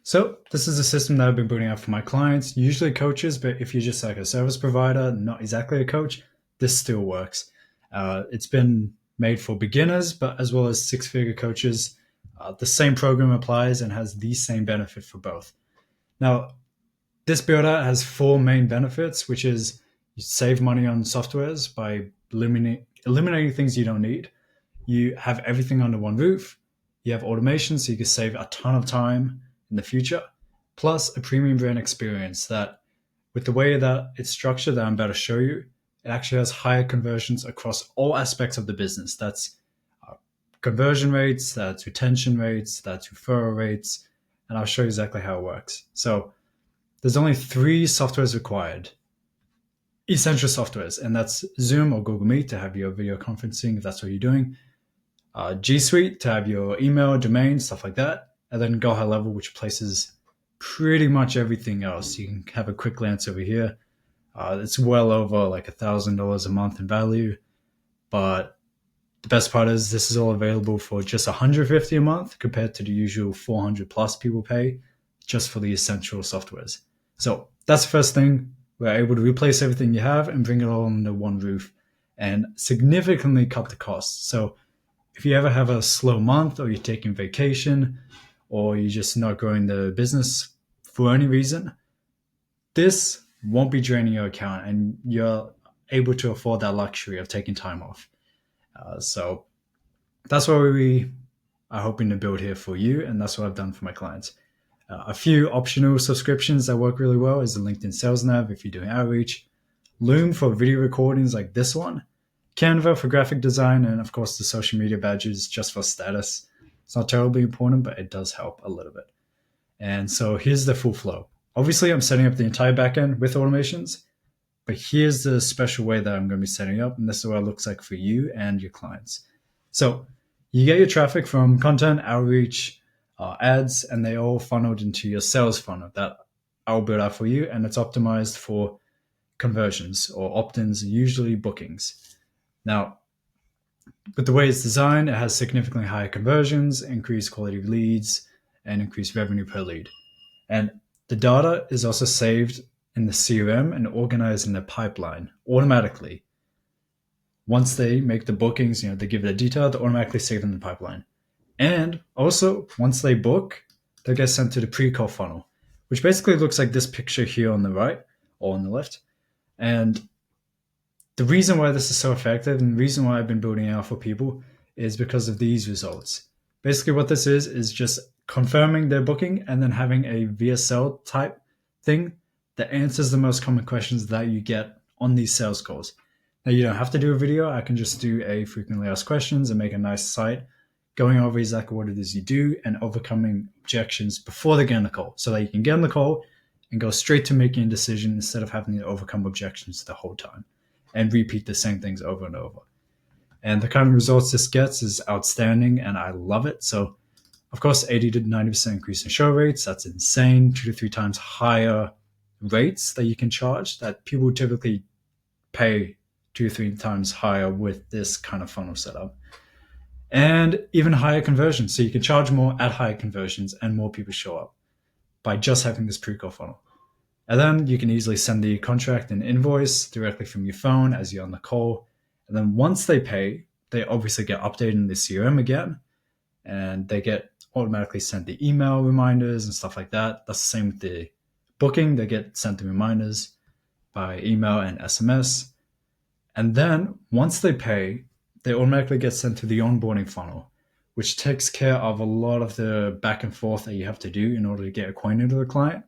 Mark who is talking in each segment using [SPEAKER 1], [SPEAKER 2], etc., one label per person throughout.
[SPEAKER 1] So this is a system that I've been building out for my clients, usually coaches, but if you're just like a service provider, not exactly a coach, this still works. It's been made for beginners, but as well as six-figure coaches. The same program applies and has the same benefit for both. Now, this build out has four main benefits, which is you save money on softwares by eliminating things you don't need. You have everything under one roof. You have automation, so you can save a ton of time in the future. Plus, a premium brand experience that, with the way that it's structured, that I'm about to show you, it actually has higher conversions across all aspects of the business. That's conversion rates, that's retention rates, that's referral rates, and I'll show you exactly how it works. So, there's only three softwares required, essential softwares, and that's Zoom or Google Meet to have your video conferencing if that's what you're doing, G Suite to have your email, domain, stuff like that, and then Go High Level, which places pretty much everything else. You can have a quick glance over here. It's well over like $1,000 a month in value, but the best part is this is all available for just $150 a month compared to the usual 400 plus people pay just for the essential softwares. So that's the first thing. We're able to replace everything you have and bring it all under one roof and significantly cut the costs. So if you ever have a slow month or you're taking vacation or you're just not growing the business for any reason, this won't be draining your account and you're able to afford that luxury of taking time off. So that's what we are hoping to build here for you, and that's what I've done for my clients. A few optional subscriptions that work really well is the LinkedIn Sales Nav if you're doing outreach, Loom for video recordings like this one, Canva for graphic design, and of course the social media badges just for status. It's not terribly important, but it does help a little bit. And so here's the full flow. Obviously, I'm setting up the entire backend with automations, but here's the special way that I'm going to be setting up, and this is what it looks like for you and your clients. So you get your traffic from content, outreach, ads, and they all funneled into your sales funnel that I'll build out for you, and it's optimized for conversions or opt-ins, usually bookings. Now, with the way it's designed, it has significantly higher conversions, increased quality of leads, and increased revenue per lead. And the data is also saved in the CRM and organized in the pipeline automatically. Once they make the bookings, they give the detail, they automatically save in the pipeline. And also, once they book, they get sent to the pre-call funnel, which basically looks like this picture here on the right or on the left. And the reason why this is so effective and the reason why I've been building it out for people is because of these results. Basically, what this is just confirming their booking and then having a VSL type thing that answers the most common questions that you get on these sales calls. Now, you don't have to do a video. I can just do a frequently asked questions and make a nice site going over exactly what it is you do and overcoming objections before they get on the call so that you can get on the call and go straight to making a decision instead of having to overcome objections the whole time and repeat the same things over and over. And the kind of results this gets is outstanding and I love it. So, of course, 80 to 90% increase in show rates. That's insane. 2 to 3 times higher rates that you can charge that people typically pay 2 to 3 times higher with this kind of funnel setup. And even higher conversions. So you can charge more at higher conversions and more people show up by just having this pre-call funnel. And then you can easily send the contract and invoice directly from your phone as you're on the call. And then once they pay, they obviously get updated in the CRM again, and they get automatically sent the email reminders and stuff like that. That's the same with the booking. They get sent the reminders by email and SMS. And then once they pay, they automatically get sent to the onboarding funnel, which takes care of a lot of the back and forth that you have to do in order to get acquainted with the client.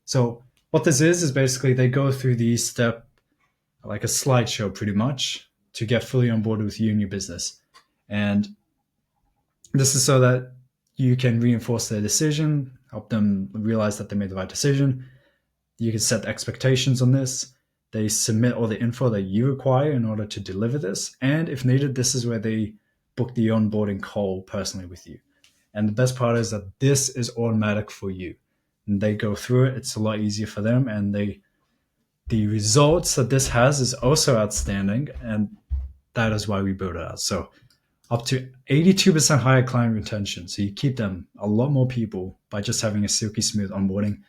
[SPEAKER 1] So what this is basically they go through the step like a slideshow pretty much to get fully on board with you and your business. And this is so that you can reinforce their decision, help them realize that they made the right decision. You can set expectations on this. They submit all the info that you require in order to deliver this. And if needed, this is where they book the onboarding call personally with you. And the best part is that this is automatic for you. And they go through it. It's a lot easier for them. And the results that this has is also outstanding. And that is why we build it out. So up to 82% higher client retention. So you keep them a lot more people by just having a silky smooth onboarding,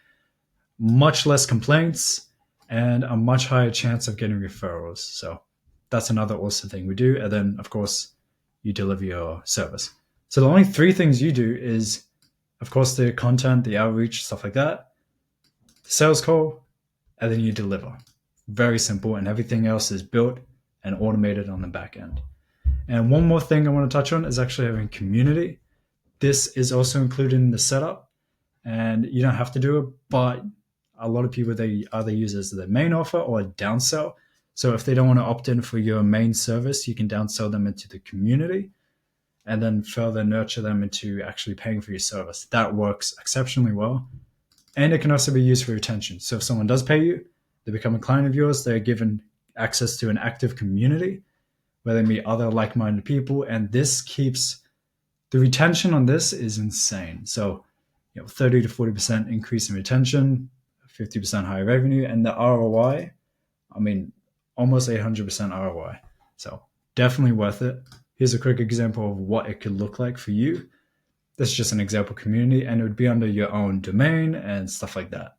[SPEAKER 1] much less complaints, and a much higher chance of getting referrals. So that's another awesome thing we do. And then, of course, you deliver your service. So the only three things you do is, of course, the content, the outreach, stuff like that, the sales call, and then you deliver. Very simple, and everything else is built and automated on the back end. And one more thing I want to touch on is actually having community. This is also included in the setup, and you don't have to do it, but a lot of people, they either use it as their main offer or a downsell. So if they don't want to opt in for your main service, you can downsell them into the community and then further nurture them into actually paying for your service. That works exceptionally well. And it can also be used for retention. So if someone does pay you, they become a client of yours, they're given access to an active community where they meet other like-minded people. And this keeps the retention on this is insane. So, 30 to 40% increase in retention, 50% higher revenue, and the ROI, almost 800% ROI. So definitely worth it. Here's a quick example of what it could look like for you. This is just an example community, and it would be under your own domain and stuff like that.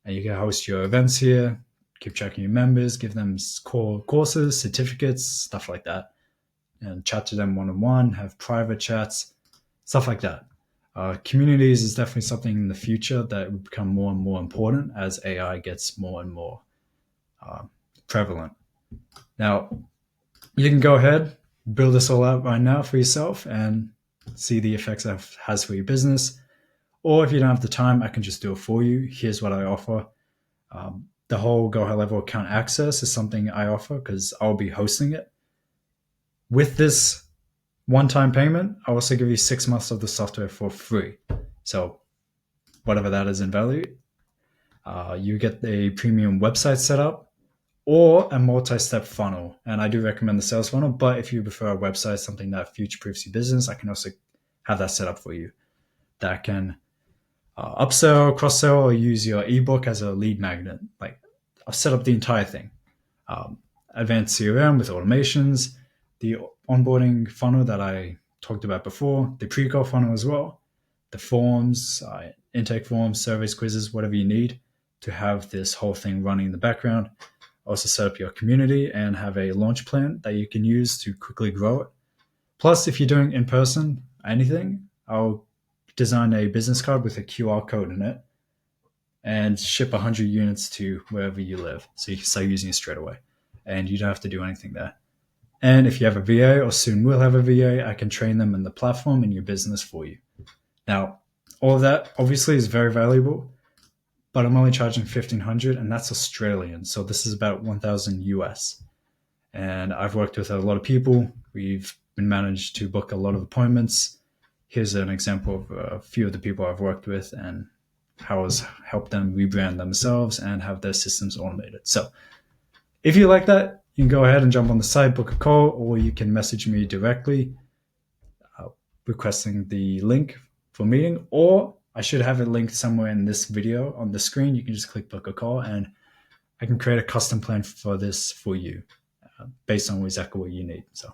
[SPEAKER 1] And you can host your events here, keep tracking your members, give them core courses, certificates, stuff like that, and chat to them one-on-one, have private chats, stuff like that. Communities is definitely something in the future that will become more and more important as AI gets more and more prevalent. Now, you can go ahead, build this all out right now for yourself and see the effects it has for your business. Or if you don't have the time, I can just do it for you. Here's what I offer. The whole Go High Level account access is something I offer because I'll be hosting it. With this one-time payment, I also give you 6 months of the software for free. So whatever that is in value, you get a premium website set up or a multi-step funnel. And I do recommend the sales funnel, but if you prefer a website, something that future-proofs your business, I can also have that set up for you. That can upsell, cross-sell, or use your ebook as a lead magnet. Like, I've set up the entire thing. Advanced CRM with automations, the onboarding funnel that I talked about before, the pre-call funnel as well, the forms, intake forms, surveys, quizzes, whatever you need to have this whole thing running in the background. Also set up your community and have a launch plan that you can use to quickly grow it. Plus, if you're doing in-person anything, I'll design a business card with a QR code in it and ship 100 units to wherever you live. So you can start using it straight away and you don't have to do anything there. And if you have a VA or soon will have a VA, I can train them in the platform in your business for you. Now, all of that obviously is very valuable, but I'm only charging $1,500 and that's Australian. So this is about 1,000 US. And I've worked with a lot of people. We've been managed to book a lot of appointments. Here's an example of a few of the people I've worked with and how it's helped them rebrand themselves and have their systems automated. So if you like that, you can go ahead and jump on the site, book a call, or you can message me directly requesting the link for meeting, or I should have it linked somewhere in this video on the screen. You can just click book a call and I can create a custom plan for this for you based on exactly what you need. So